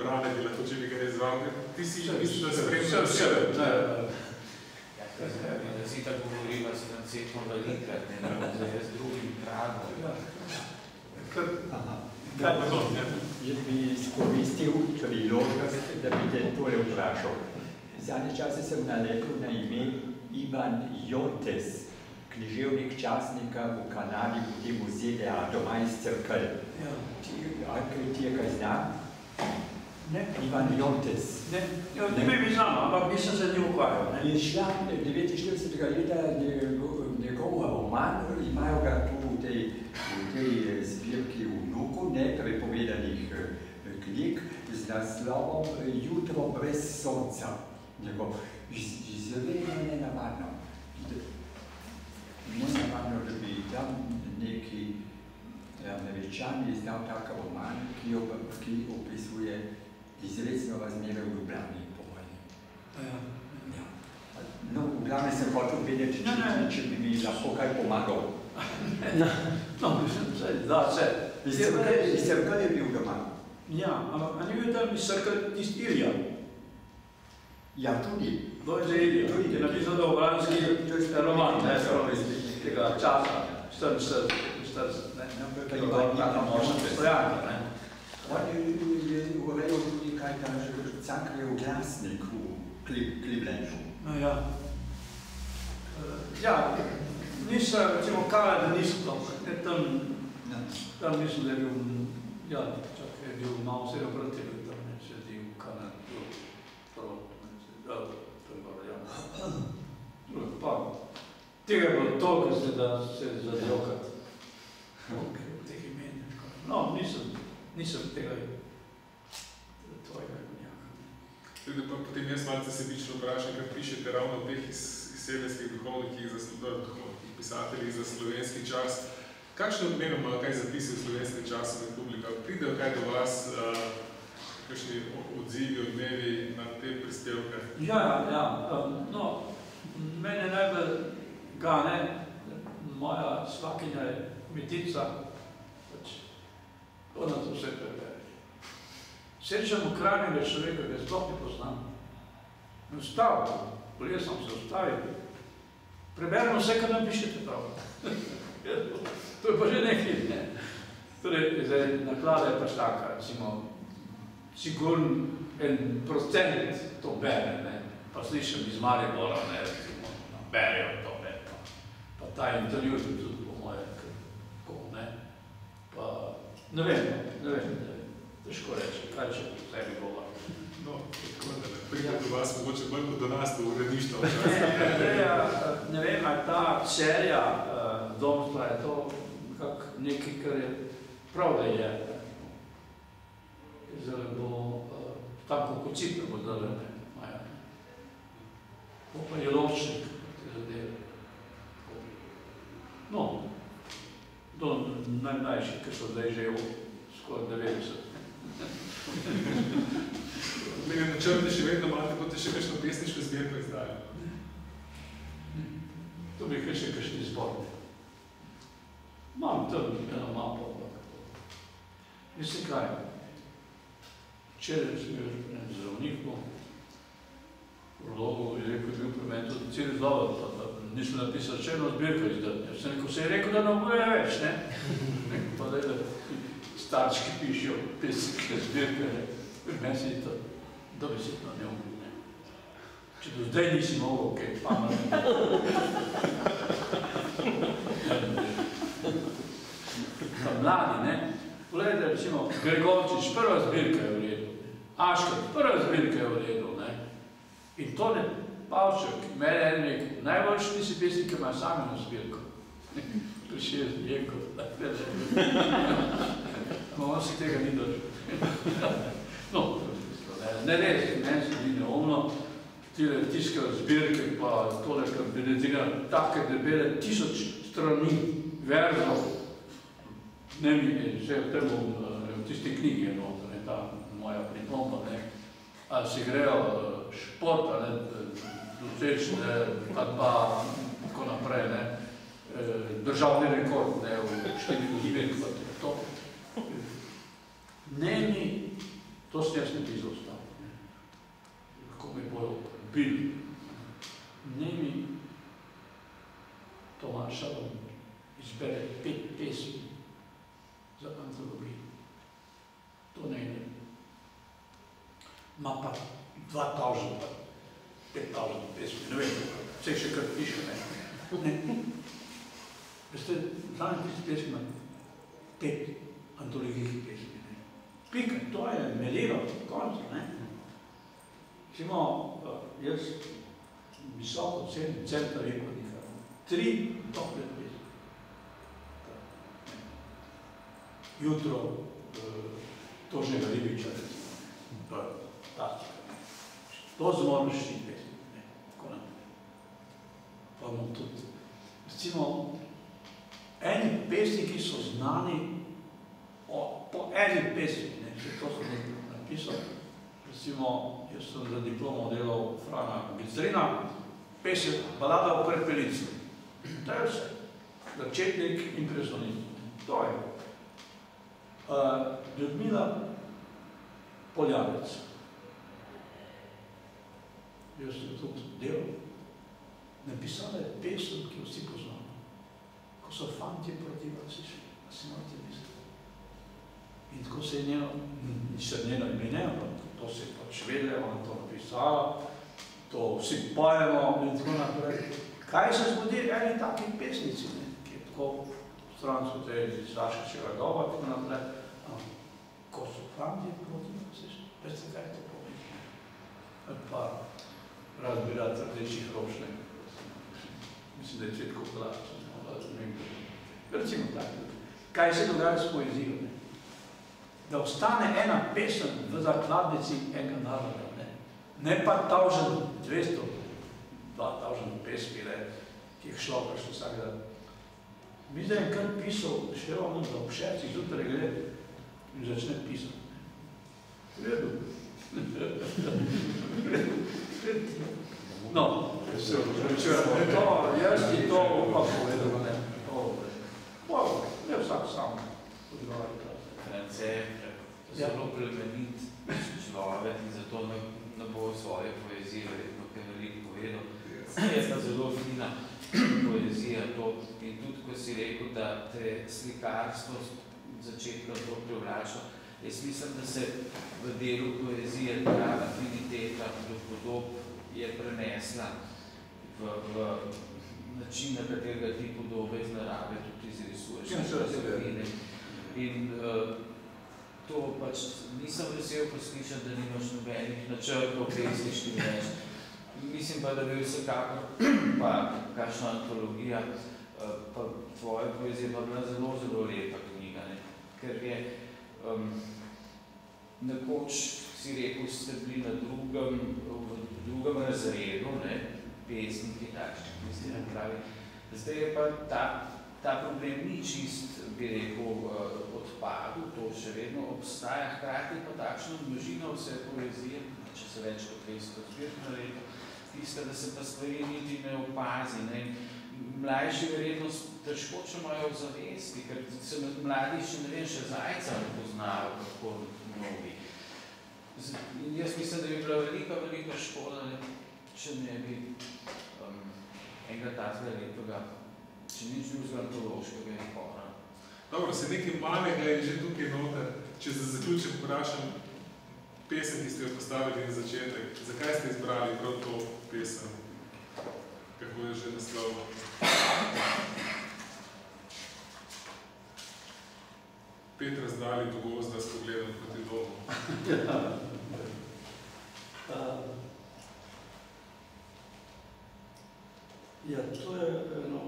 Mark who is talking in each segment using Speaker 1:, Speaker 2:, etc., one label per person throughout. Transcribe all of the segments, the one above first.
Speaker 1: Rane bi lahko če nekaj izval, ti si mislim, da spremljal
Speaker 2: vse. Da si tako govoriva s Francekom velikrat, da je z drugim pragom.
Speaker 3: Jaz bi izkoristil priložnost, da bi te tole vprašal. Zadnje čase sem naletel na ime Ivan Jontes, književnik časnika v Kanadi, potem v ZDA, doma iz Cerkelj. Ti je kaj znam?
Speaker 4: Ne.
Speaker 3: Ivan Jontes.
Speaker 4: Ne bi znam, ampak nisem se njim ukvarjal.
Speaker 3: Je šla 49. leta njegov roman, imajo ga tu v tej zbirki Vnuku, neprepovedanih knjig z naslovom Jutro brez sonca. Izredno nenavadno. Nenavadno, da bi tam neki Američan izdal tak roman, ki opisuje izredno razmere v Ljubljani po vojni. No, v glavnem sem hotel vedeti, če bi mi lahko kaj pomagal.
Speaker 4: No, mislim, da se.
Speaker 3: Iz Cerkelj je bil doma.
Speaker 4: Ja, ampak a ni bil tam iz Cerkelj tisti Ilija?
Speaker 3: Ja, tudi.
Speaker 4: To je že Ilija, ki je napisal Dobrogradski roman, tega časa, 40, ne? Ki je tako možno postojanka, ne?
Speaker 3: On je urejal tudi kaj tam že Cankarjev glasnik v Clevelandu.
Speaker 4: Ja. Ja, nisem, recimo, kaj, da nisem tam mislim, da je bil, ja, čak je bil malo vse operativno, tam ne, sedi v Kanadi, to je bilo, ja. Pa, tega je bilo toliko, da se zadjokati. Teh imen. No, nisem tega tvojega njaka.
Speaker 1: Pa potem jaz malce sebično vprašam, ker pišete ravno o teh izseljenskih duhovnikih, pisateljih za slovenski čas. Kakšno odmenoma, kaj zapisi v slovenskem času Republika? Pridejo kaj do vas, kakšni odzivi, odmevi na te prispevke?
Speaker 4: Ja. No, mene najbolj gane, moja svakinja je Metica, ona to vse prebere. Srečam v Kranjega človeka, ga sploh ne poznam. Ustavil, bolje sem se ustavil. Preberemo vse, kar nam pišete prav. To je pa že nekaj, ne. Torej, zdaj, naklada je pač taka, recimo, sigurno 1% to bere, ne. Pa slišam iz Maribora, ne, recimo, berejo to, ne. Pa ta intervju je tudi po moje, kako, ne. Pa, ne vem, težko reči, kaj če sebi govor.
Speaker 1: No, tako da ne pride do vas, mogoče bolj kot do nas, do uredništva.
Speaker 4: Ne vem, ali ta serija domstva je to nekaj, kar je prav, da je. Zdaj bo tako kot Cipre bo zdaj, ne. Pa je Lovčnik, te zadeve. No, do najmlajših, ki so zdaj že skoraj 90.
Speaker 1: Mene načrte še vedno imate, kot je še kakšno pesniško zbirko izdajo.
Speaker 4: To bi še kakšni zbor. Imam tam eno mapo. Mislim kaj, včeraj sem bil zdravniku, v Logu je rekel, bil pri meni tudi cel izlova, nismo napisali še eno zbirko izdati. Sem rekel, se je rekel, da ne boje več, ne? Pa da starčki pišejo pesniške zbirke, pri meni se je to dobesedno neumno. Če do zdaj nisi mogel, kaj pametno. Pa mladi, ne? Poglejte, recimo, Gregorčič, prva zbirka je v redu. Aškar, prva zbirka je v redu, ne? In Tone Pavček, meni je rekel, najboljši tisi pesniki imajo sami na zbirko. Prišel je z Jenko, on se tega ni držal. No, ne res, meni se ni neumno, tile tiskajo zbirke, pa tole kabinetirajo, take debele 1000 strani verzov, ne mi je, vse v tem, v tisti knjigi je noto, ne, ta moja priplomba, ne, ali si grejo športa, ne, dosežne, ali pa tako naprej, ne, državni rekord, ne, v številu imen, to. Ne mi, to sem jaz ne pisal, ima pa 2000, 5000 pesmi, ne vem, vse še kar piše, ne. Veste, znanje tisti pesmi ima 5 antologijskih pesmi, ne. Pika, to je merilo, konc, ne. Recimo, jaz visoko cenim Centra Vekonika, 3 dobre pesmi. Jutro Tožnega Ribiča, recimo, to je fantastika. To zmornišni pesmi, ne, tako naprej. Pa imam tudi, recimo, eni pesniki so znani po eni pesmi, ne, še to sem napisal. Recimo, jaz sem za diplomo delal Frana Gizrina, pesem Balada o Prepelici. To je vse. Začetnik impresionizma. To je. Ljudmila Poljavec. Jaz sem tudi delal. Napisala je pesem, ki jo vsi poznamo. Ko so fantje proti vas išli, a si morate misliti. In tako se je njeno, nisem njeno ime, ne, to se je pač vedela, ona to napisala, to vsi pojemo in tako naprej. Kaj se zgodi eni taki pesnici, ne, ki je tako stransko tega Sašečeva doba, tako naprej. Ko so fantje proti vas išli, veste, kaj to pomeni? Ali pa razbirati rdečih rošnek. Mislim, da je Cvetko Plašč, ne vem. Recimo tako. Kaj se dogaja s poezijo, ne? Da ostane ena pesem v zakladnici enega naroda, ne pa 1200, 2000 pesmi, ki jih šlo še vsak dan. Mislim, da je kar pisal, še ono za obšercih, zjutraj gre in začne pisati. Vredu. No, jaz ti to upam povedal, ne. Ne vsak sam odgovarja.
Speaker 2: France je zelo plemenit človek in zato ne bo svoje poezije verjetno kaj veliko povedal. Je pa zelo fina poezija to in tudi, ko si rekel, da te slikarstvo začetka to privlača, jaz mislim, da se v delu poezije ta afiniteta do podob je prenesla v način, na katerega ti podobe iz narave tudi izrisuješ. In to pač nisem vesel poslišati, da nimaš nobenih načrtov pesniških več. Mislim pa, da bi vsekakor pa kakšna antologija, pa tvoja poezija pa bila zelo, zelo lepa knjiga, ne? Ker je nekoč, si rekel, ste bili na drugem razredu, ne? Pesniki takšnih, mislim, pravi. Zdaj je pa ta problem ni čist, bi rekel, odpadel, to še vedno obstaja, hkrati pa takšna množina vse poezije, če se več kot 200 zbirk naredi, tista, da se pa stvari niti ne opazi. Ne? Mlajši verjetno težko, če imajo v zavesti, ker se mladi še ne vem, še Zajca ne poznajo, kako mnogi. In jaz mislim, da bi bila velika škoda, če ne bi enega takega lepega, če nič drugega antološkega izbora.
Speaker 1: Dobro, se nekaj malega je že tukaj noter. Če se zaključim, vprašam pesem, ki ste jo postavili na začetek. Zakaj ste izbrali prav to pesem? Kako je že naslov? Pet razdalj do gozda s pogledom proti domu.
Speaker 4: Ja, to je eno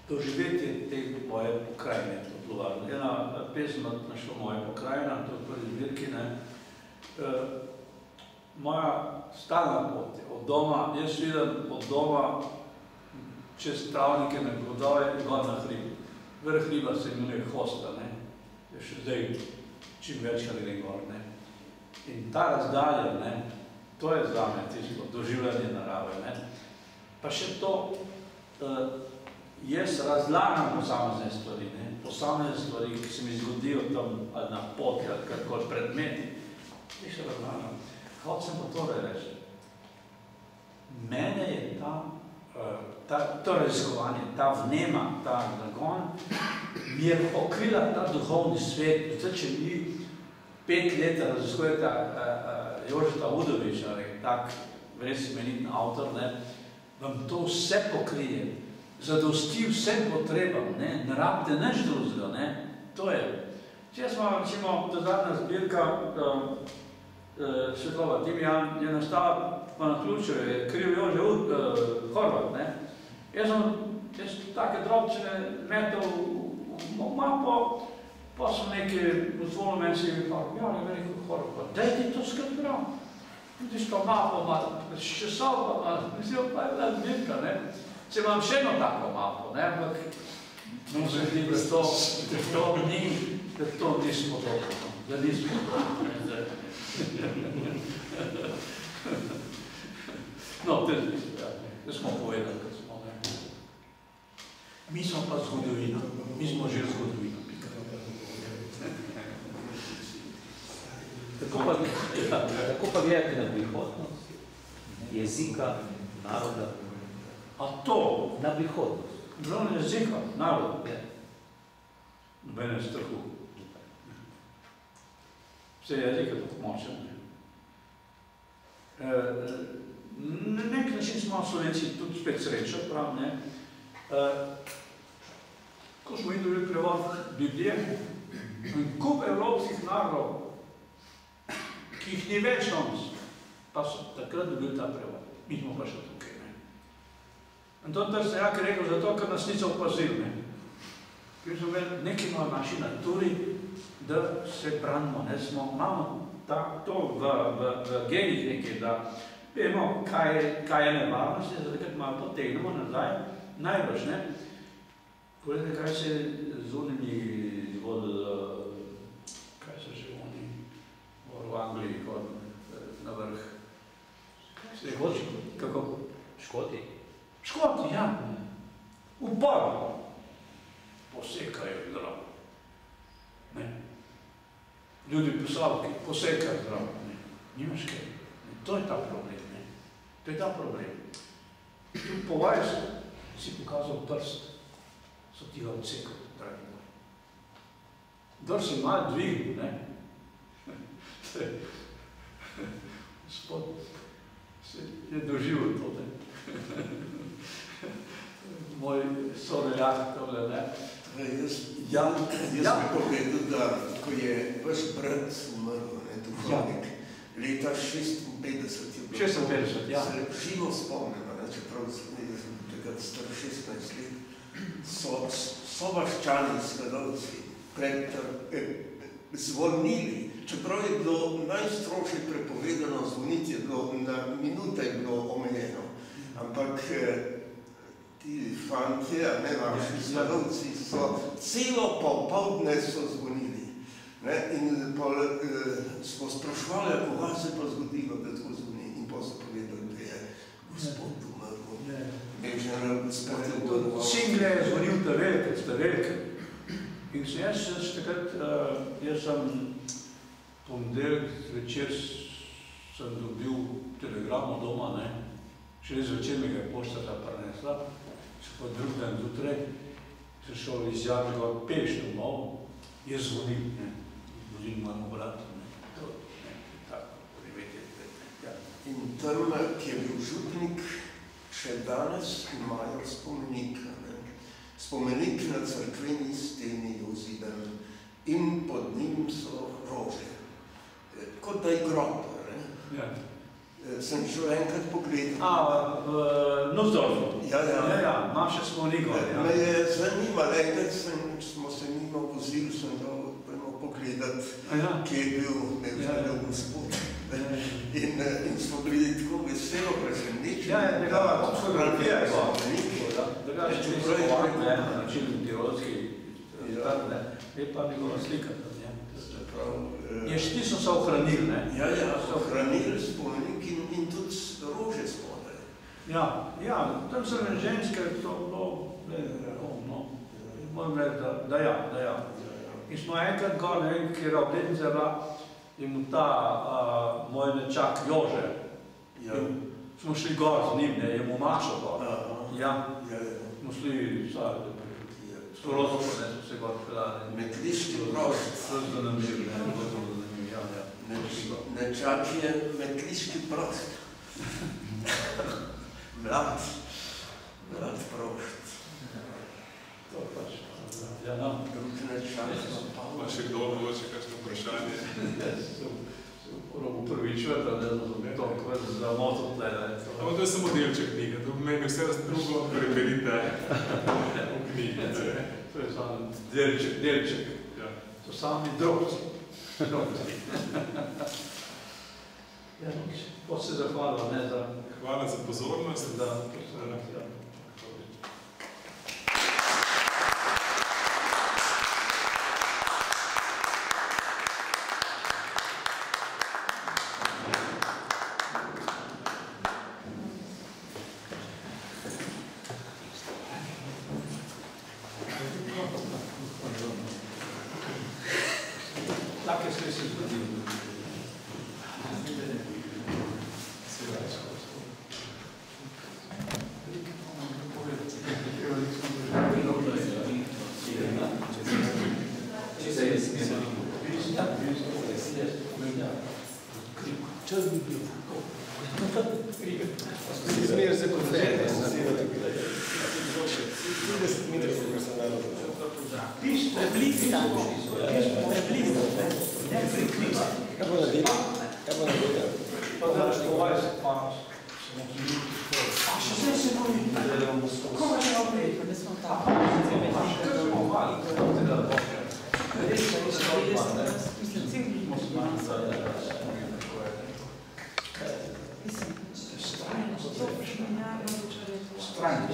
Speaker 4: doživetje te moje pokrajine, to bilo varno. Ena pesem našla moja pokrajina, to je prvi zbirki, ne. Moja stalna pot je od doma, jaz vidim od doma čez travnike na Godove in gor na hrib. Vrh hriba se imenuje Hosta, ne. Je še zdaj čim večkrat gre gor, ne. In ta razdalja, ne, to je zame tisto doživljanje narave, ne. Pa še to, jaz razlagam posamezne stvari, ne, posamezne stvari, ki se mi zgodijo tam ali na poti, ali kakor predmeti. Ti še razlagam. Hočem pa torej reči. Mene je to raziskovanje, ta vnema, ta nagon, mi je pokrila ta duhovni svet. Zdaj, če mi 5 let raziskujeta Jožeta Udoviča, tak res imeniten avtor, vam to vse pokrije, zadosti vsem potrebam, ne rabite nič drugega, to je. Če smo, recimo, zadnja zbirka Svetlova Timijan je nastala pa na ključu, je kriv Jože Horvat, Jaz take drobčine metal v mapo, pa sem nekaj pozvolil meni si mi pa, ja, ne rekel Horvat, daj ti to skrb prav. Vidiš to mapo, še soba, mislim, pa je bila zbirka, Če imam še eno tako mapo, ampak no se zdi, da to nismo dobro, da nismo dobro. No, da smo povedali, kad smo, Mi smo pa zgodovina, mi smo že zgodovina.
Speaker 2: Tako pa gledate na prihodnost jezika, naroda.
Speaker 4: A to?
Speaker 2: Na prihodnost.
Speaker 4: Glavno jezika, narod. Nobene strahu. Vse jezik je tako močen. Na nek način smo Slovenci tudi spet sreča, prav, Ko smo videli prevod Biblije, kup evropskih narodov, ki jih ni več danes, pa so takrat dobili ta prevod. Mi smo pa še tukaj, In to Trstenjak je rekel, zato, ker nas niso opazili, Ker smo imeli nekaj v naši naturi, da se branimo, Imamo to v genih nekaj, da vemo, kaj je nevarnost, zato, ker malo potegnemo nazaj, najbrž, Poglejte, kaj se z unimi kaj so že oni, v Angliji, na vrh.
Speaker 2: Škoti?
Speaker 4: Kako?
Speaker 2: Škoti?
Speaker 4: Škoti, ja. Upor. Posekajo zdravo. Ljudi poslavki posekajo zdravo. Nimaš kaj. To je ta problem, To je ta problem. Tu po vajsu si pokazal prst. So ti ga odsekal, dragi moj. Dor si malo dvignil, Gospod se je doživel to, Moj sodeljak tole,
Speaker 5: Jaz bi povedal, da ko je vaš brat umrl, duhovnik, leta 56 je bilo.
Speaker 4: 56, ja.
Speaker 5: Se živo spomnimo, čeprav sem takrat star 16 let. So vaščani, skladovci, zvonili, čeprav je bilo najstrožje prepovedano zvoniti, na minute je bilo omejeno. Ampak ti fantje, naši skladovci, so celo popoldne so zvonili. In smo sprašvali, koga se pa zgodilo, da tako zvoni. In pa so povedali, da je Gospod umrl.
Speaker 4: Single je zvonil ta velike. In jaz takrat, jaz sem ponedeljek zvečer sem dobil telegramo doma, Šele zvečer mi ga je pošta prinesla, še pa drug dan zjutraj, sem šel iz Jaržega peš domov, je zvonil, zvonil mojemu bratu,
Speaker 5: In tam, ki je bil župnik, še danes imajo spomenika. Spomenik na cerkveni steni je vziden in pod njim so rože. Kot da je grob. Sem šel enkrat pogledal.
Speaker 4: V Nussdorfu?
Speaker 5: Ja.
Speaker 4: Imam še spomenik.
Speaker 5: Me je zanimalo, enkrat smo se mimo vozili, sem dal pogledati, kje je bil Gospod. In smo bili tako veselo presenečeni.
Speaker 4: Ja, njegova fotografija je bila. Drugače, če se govorim na način tirolski, je pa njegova slika. Ti so se ohranili,
Speaker 5: Ja, so ohranili spomenik in tudi rože spodaj.
Speaker 4: Ja, tam so ženske, to bilo, moram reči, da ja. In smo enkrat gor, ne vem, kjer obletnica je bila, in ta moj nečak Jože, smo šli gor z njim, je mu mašal gor. Smo šli, s Torozko, so se gor pelali.
Speaker 5: Metliški prost.
Speaker 4: Zanimiv,
Speaker 5: Nečak je metliški prost. Mlad prost.
Speaker 4: To pač. Ja, no.
Speaker 5: Drugi nečak.
Speaker 1: Pa še kdo mogoče kakšno vprašanje?
Speaker 4: Moram upravičevati, da ne razumem to, kako je za moto tle.
Speaker 1: Ampak to je samo delček knjige, to pomeni vse drugo preberite v knjigi.
Speaker 4: To je samo delček. To sami drobci. Pot se zahvala, ne za...
Speaker 1: Hvala za pozornost.
Speaker 4: Take sve se zgodilo. Čas bi bil.
Speaker 6: Izmer za konferenc. 30 metrov, ko sem naravno.
Speaker 4: Prebliski.
Speaker 6: Kaj bo narediti?
Speaker 4: Pa da je to 20 panos.
Speaker 7: Še zdaj se boji. Koga še naprej? Ne smo tam.
Speaker 4: Kaj smo mali, kako te da boke?
Speaker 7: Mislim, cel
Speaker 4: Strajno.